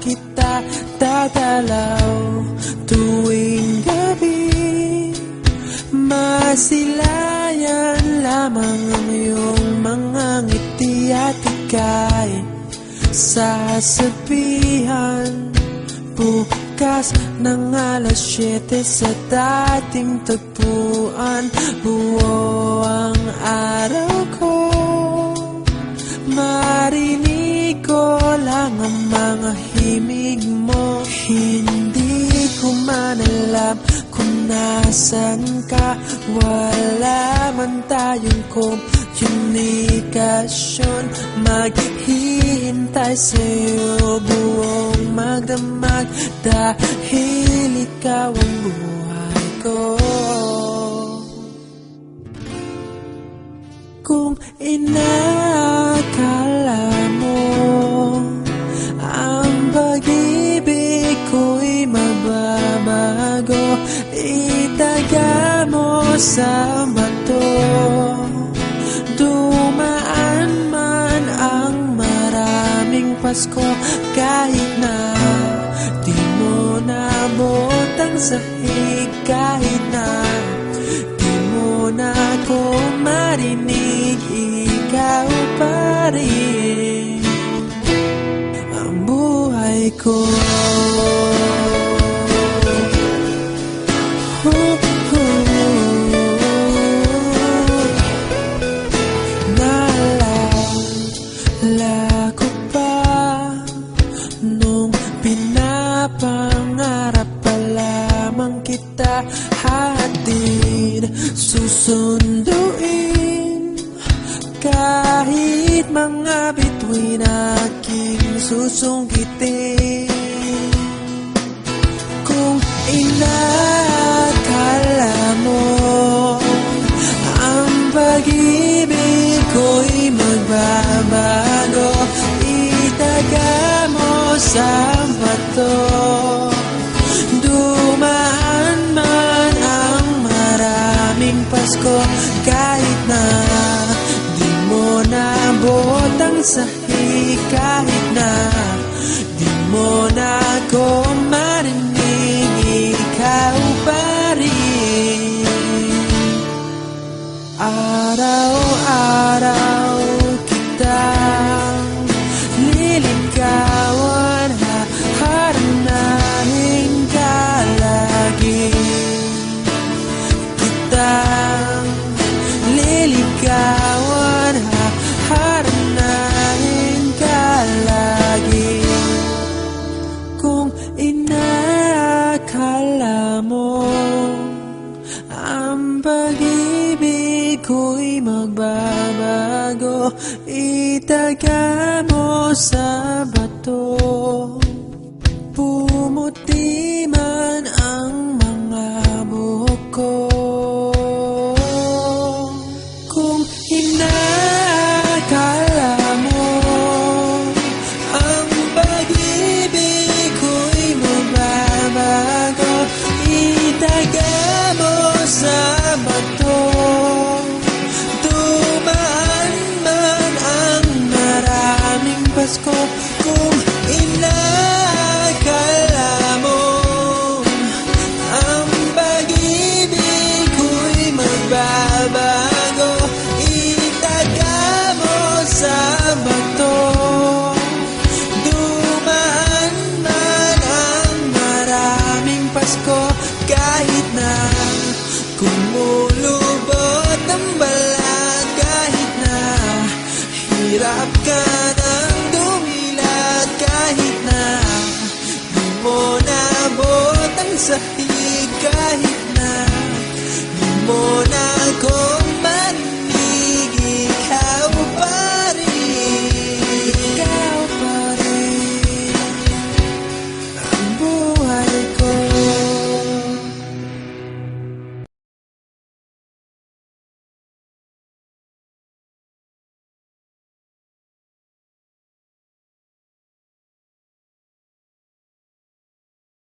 kita dadalaw tuwing gabi. Masilayan lamang ang iyong mga ngiti at ika'y sasabihan bukas ng alas 7 sa dating tagpuan. Buo ang araw ko, marinig ko lang ang mga himig mo. Hindi ko man alam kung nasan ka, wala man tayong komunikasyon. Maghihintay sa'yo buong magdamag dahil ikaw ang buhay ko. Kung inakala mo ang pag-ibig ko'y mababago, itaga mo sa bato. Dumaan man ang maraming Pasko, kahit na di mo nabot ang sahig, kahit na di mo na ako marinig, ikaw pa rin ang buhay ko. Naalala ko pa nung pinapangarap pa lamang kita, hatid susunduin kahit mga bituin aking susungkitin. Kung inakala mo ang pag-ibig ko'y magbabago, itaga mo sa bato. Dumaan man ang maraming Pasko, kahit na di mo nabot ang sahig, kahit na di mo na ako marinig, ikaw pa rin. Araw-araw kitang liligawan, haharanahin ka lagi. Kitang liligawan, haharanahin ka lagi. Kung inakala mo ang pag-ibig ko'y magbabago, itaga mo sa bato. Pumuti man ang mga buhok ko. Kung inakala mo ang pag-ibig ko'y magbabago, itaga mo sa bato. Dumaan man ang maraming Pasko, kung inakala mo ang pag-ibig ko'y magbabago, itaga mo sa bato. Dumaan man ang maraming Pasko, kahit na kumulubot ang balat, kahit na hirap ka ng dumilat, kahit na di mo nabot ang sahig, kahit na di mo na ako